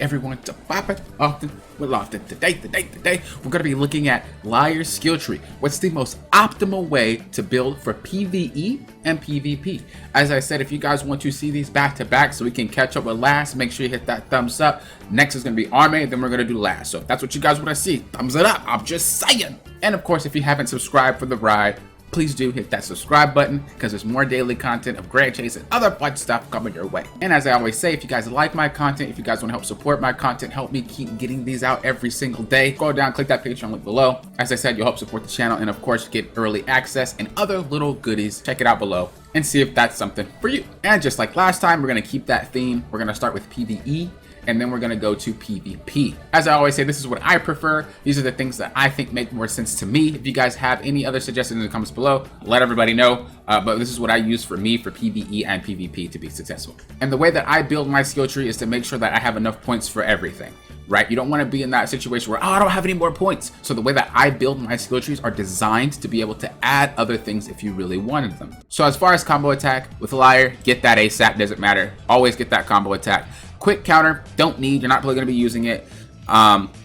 everyone to pop it often with often. Today, we're going to be looking at Lire's skill tree. What's the most optimal way to build for PvE and PvP? As I said, if you guys want to see these back to back so we can catch up with last, make sure you hit that thumbs up. Next is going to be Army, then we're going to do last. So if that's what you guys want to see, thumbs it up. I'm just saying. And of course, if you haven't subscribed for the ride, please do hit that subscribe button because there's more daily content of Grand Chase and other fun stuff coming your way. And as I always say, if you guys like my content, if you guys want to help support my content, help me keep getting these out every single day, go down, click that Patreon link below. As I said, you'll help support the channel and of course get early access and other little goodies. Check it out below and see if that's something for you. And just like last time, we're going to keep that theme. We're going to start with PvE. And then we're going to go to PvP. As I always say, this is what I prefer. These are the things that I think make more sense to me. If you guys have any other suggestions in the comments below, let everybody know. But this is what I use for me for PvE and PvP to be successful. And the way that I build my skill tree is to make sure that I have enough points for everything, right? You don't want to be in that situation where, oh, I don't have any more points. So the way that I build my skill trees are designed to be able to add other things if you really wanted them. So as far as combo attack with Lire, get that ASAP, doesn't matter. Always get that combo attack. Quick counter, don't need, you're not really going to be using it.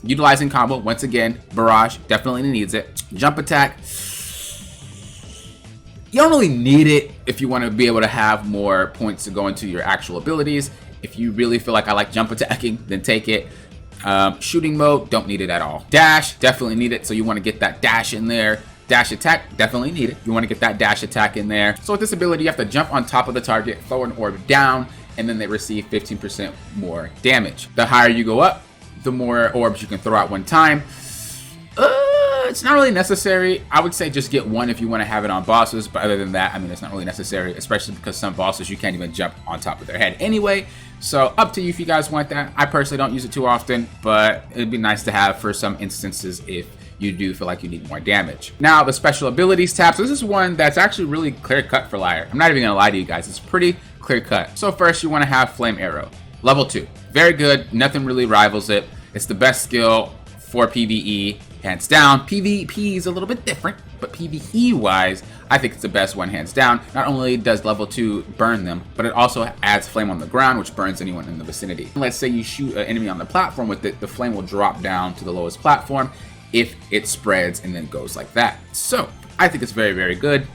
Utilizing combo, once again, barrage, definitely needs it. Jump attack, you don't really need it if you want to be able to have more points to go into your actual abilities. If you really feel like I like jump attacking, then take it. Shooting mode, don't need it at all. Dash, definitely need it, so you want to get that dash in there. Dash attack, definitely need it. You want to get that dash attack in there. So with this ability, you have to jump on top of the target, throw an orb down, and then they receive 15% more damage. The higher you go up, the more orbs you can throw out one time. It's not really necessary. I would say just get one if you want to have it on bosses, but other than that, I mean, it's not really necessary, especially because some bosses you can't even jump on top of their head anyway. So up to you if you guys want that. I personally don't use it too often, but it'd be nice to have for some instances if you do feel like you need more damage. Now, the special abilities tab. So this is one that's actually really clear cut for Lire. I'm not even gonna lie to you guys. It's pretty clear cut. So first you want to have Flame Arrow. Level 2. Very good. Nothing really rivals it. It's the best skill for PvE, hands down. PvP is a little bit different, but PvE wise, I think it's the best one, hands down. Not only does level 2 burn them, but it also adds flame on the ground, which burns anyone in the vicinity. Let's say you shoot an enemy on the platform with it, the flame will drop down to the lowest platform if it spreads and then goes like that. So I think it's very, very good.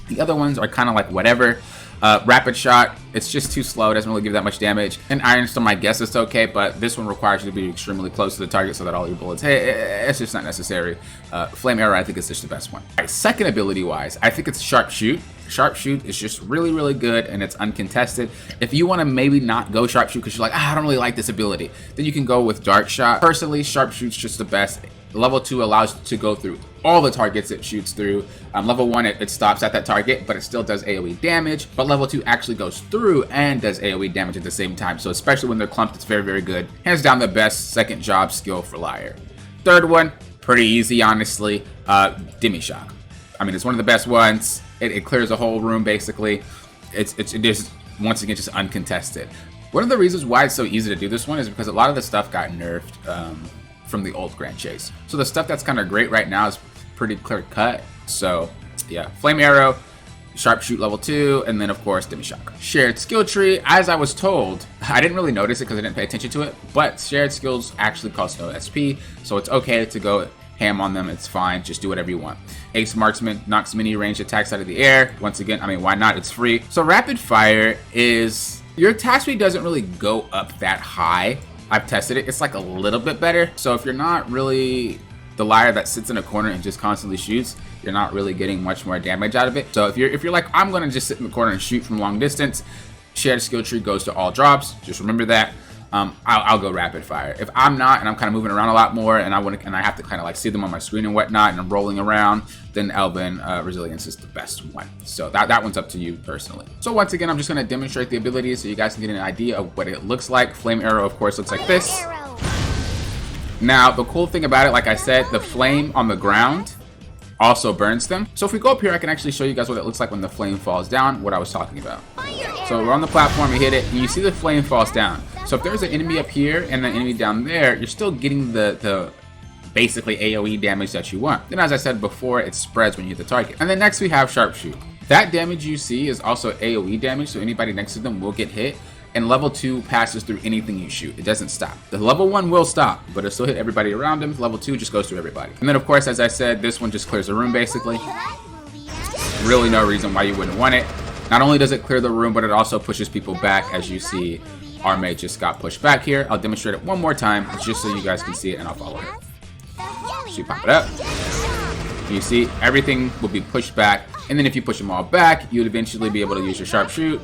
The other ones are kind of like whatever. Rapid shot, it's just too slow, it doesn't really give that much damage. And Iron Storm, I guess it's okay, but this one requires you to be extremely close to the target so that all your bullets hit. It's just not necessary. Flame Arrow, I think, is just the best one. All right, second ability wise, I think it's Sharpshoot. Sharpshoot is just really, really good and it's uncontested. If you want to maybe not go Sharpshoot because you're like, I don't really like this ability, then you can go with Dark Shot. Personally, Sharpshoot's just the best. Level 2 allows you to go through all the targets it shoots through. Level 1, it stops at that target, but it still does AoE damage. But level 2 actually goes through and does AoE damage at the same time. So especially when they're clumped, it's very, very good. Hands down the best second job skill for Lire. Third one, pretty easy, honestly. Demi Shock. I mean, it's one of the best ones. It clears a whole room, basically. It is, once again, just uncontested. One of the reasons why it's so easy to do this one is because a lot of the stuff got nerfed from the old Grand Chase. So the stuff that's kind of great right now is pretty clear cut. So yeah, Flame Arrow, Sharpshoot level 2, and then of course Demi Shock. Shared skill tree, as I was told, I didn't really notice it because I didn't pay attention to it, but shared skills actually cost no SP, so it's okay to go ham on them. It's fine, just do whatever you want. Ace Marksman knocks many ranged attacks out of the air. Once again, I mean, why not? It's free. So Rapid Fire is, your attack speed doesn't really go up that high. I've tested it, it's like a little bit better. So if you're not really the Lire that sits in a corner and just constantly shoots, you're not really getting much more damage out of it. So if you're like, I'm gonna just sit in the corner and shoot from long distance, shared skill tree goes to all drops. Just remember that. I'll go Rapid Fire. If I'm not, and I'm kind of moving around a lot more, and I have to kind of like see them on my screen and whatnot, and I'm rolling around, then Elven Resilience is the best one. So that one's up to you personally. So once again, I'm just going to demonstrate the abilities so you guys can get an idea of what it looks like. Flame Arrow, of course, looks like this. Now, the cool thing about it, like I said, the flame on the ground also burns them. So if we go up here, I can actually show you guys what it looks like when the flame falls down, what I was talking about. So we're on the platform, you hit it, and you see the flame falls down. So if there's an enemy up here and an enemy down there, you're still getting the basically AoE damage that you want. Then as I said before, it spreads when you hit the target. And then next we have Sharpshoot. That damage you see is also AoE damage, so anybody next to them will get hit. and level 2 passes through anything you shoot. It doesn't stop. The level 1 will stop, but it'll still hit everybody around him. Level 2 just goes through everybody. And then of course, as I said, this one just clears the room basically. Really no reason why you wouldn't want it. Not only does it clear the room, but it also pushes people back. As you see, our mate just got pushed back here. I'll demonstrate it one more time just so you guys can see it, and I'll follow it. So you pop it up. You see, everything will be pushed back, and then if you push them all back, you would eventually be able to use your sharpshoot,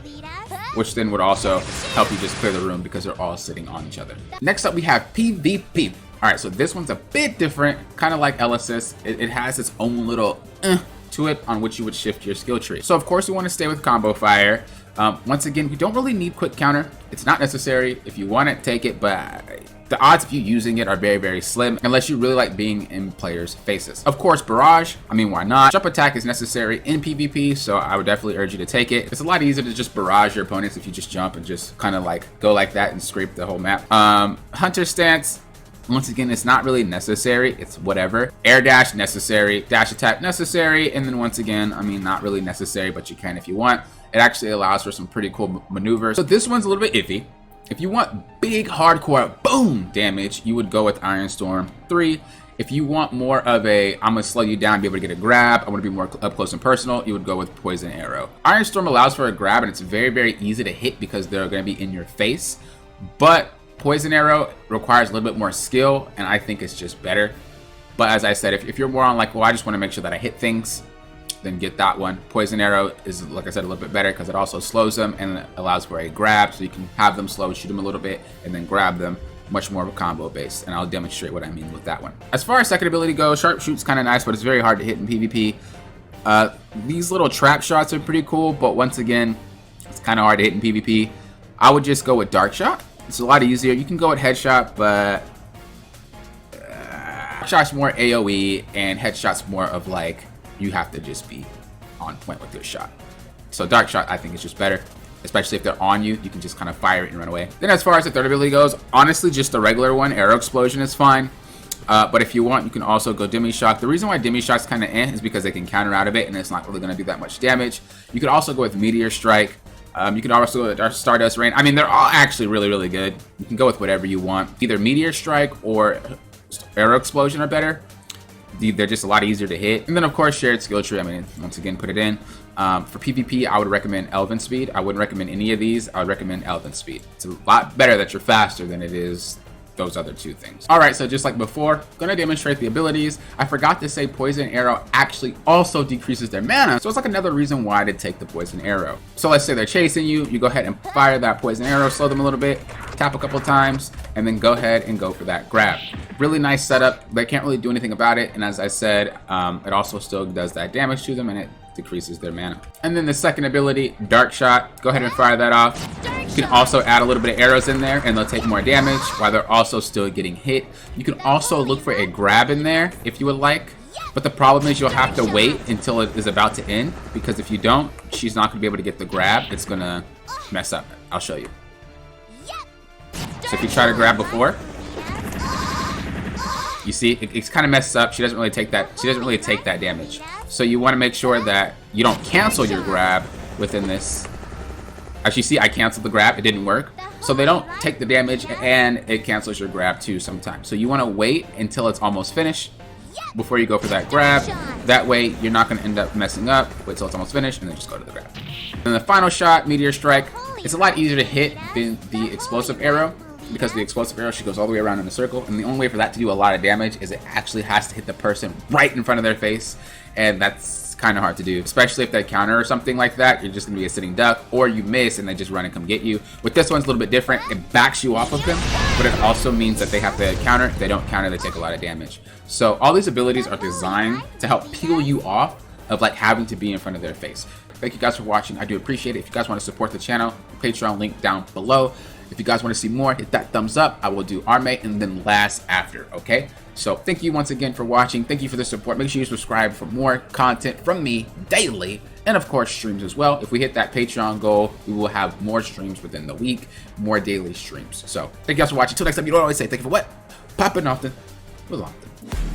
which then would also help you just clear the room because they're all sitting on each other. Next up, we have PvP. All right, so this one's a bit different, kind of like Elysis. It has its own little to it on which you would shift your skill tree. So of course, we want to stay with combo fire. Once again, you don't really need quick counter. It's not necessary. If you want it, take it, but the odds of you using it are very, very slim unless you really like being in players' faces. Of course, barrage, I mean, why not? Jump attack is necessary in PvP, so I would definitely urge you to take it. It's a lot easier to just barrage your opponents if you just jump and just kind of like go like that and scrape the whole map. Hunter stance, once again, it's not really necessary. It's whatever. Air dash, necessary. Dash attack, necessary. And then once again, I mean, not really necessary, but you can if you want. It actually allows for some pretty cool maneuvers. So this one's a little bit iffy. If you want big, hardcore, boom damage, you would go with Iron Storm 3. If you want more of a, I'm gonna slow you down, be able to get a grab, I want to be more up close and personal, you would go with Poison Arrow. Iron Storm allows for a grab, and it's very, very easy to hit because they're gonna be in your face. But Poison Arrow requires a little bit more skill, and I think it's just better. But as I said, if you're more on like, well, I just want to make sure that I hit things, then get that one. Poison Arrow is, like I said, a little bit better because it also slows them and it allows for a grab, so you can have them slow, shoot them a little bit, and then grab them. Much more of a combo based, and I'll demonstrate what I mean with that one. As far as second ability goes, sharpshoot's kind of nice, but it's very hard to hit in PvP. These little trap shots are pretty cool, but once again, it's kind of hard to hit in PvP. I would just go with dark shot. It's a lot easier. You can go with headshot, but shot's more AoE, and headshot's more of like, you have to just be on point with your shot. So dark shot, I think, is just better, especially if they're on you. You can just kind of fire it and run away. Then as far as the third ability goes, honestly, just the regular one, Arrow Explosion, is fine. But if you want, you can also go Demi Shock. The reason why Demi Shock's kind of is because they can counter out of it, and it's not really going to do that much damage. You could also go with Meteor Strike. You can also go with Stardust Rain. I mean, they're all actually really, really good. You can go with whatever you want. Either Meteor Strike or Arrow Explosion are better. They're just a lot easier to hit. And then of course, shared skill tree. I mean, once again, put it in. For PvP, I would recommend Elven Speed. I wouldn't recommend any of these. I would recommend Elven Speed. It's a lot better that you're faster than it is those other two things. All right, so just like before, gonna demonstrate the abilities. I forgot to say Poison Arrow actually also decreases their mana, so it's like another reason why to take the Poison Arrow. So let's say they're chasing you, you go ahead and fire that Poison Arrow, slow them a little bit, tap a couple times, and then go ahead and go for that grab. Really nice setup. They can't really do anything about it, and as I said, it also still does that damage to them, and it decreases their mana. And then the second ability, Dark Shot, go ahead and fire that off. You can also add a little bit of arrows in there, and they'll take more damage while they're also still getting hit. You can also look for a grab in there if you would like, but the problem is you'll have to wait until it is about to end, because if you don't, she's not going to be able to get the grab. It's going to mess up. I'll show you. So if you try to grab before, you see it's kind of messed up. She doesn't really take that. She doesn't really take that damage. So you want to make sure that you don't cancel your grab within this. As you see, I canceled the grab. It didn't work. So they don't take the damage, and it cancels your grab too sometimes. So you want to wait until it's almost finished before you go for that grab. That way you're not going to end up messing up. Wait till it's almost finished and then just go to the grab. And the final shot, Meteor Strike. It's a lot easier to hit than the Explosive Arrow, because the Explosive Arrow, she goes all the way around in a circle, and the only way for that to do a lot of damage is it actually has to hit the person right in front of their face, and that's kind of hard to do, especially if they counter or something like that. You're just gonna be a sitting duck, or you miss and they just run and come get you. With this one's a little bit different. It backs you off of them, but it also means that they have to counter. If they don't counter, they take a lot of damage. So all these abilities are designed to help peel you off of like having to be in front of their face. Thank you guys for watching. I do appreciate it. If you guys want to support the channel, Patreon link down below. If you guys want to see more, hit that thumbs up. I will do Armate and then last after, okay? So thank you once again for watching. Thank you for the support. Make sure you subscribe for more content from me daily, and of course streams as well. If we hit that Patreon goal, we will have more streams within the week, more daily streams. So thank you guys for watching. Until next time, you know what I always say, thank you for what? Popping often with often.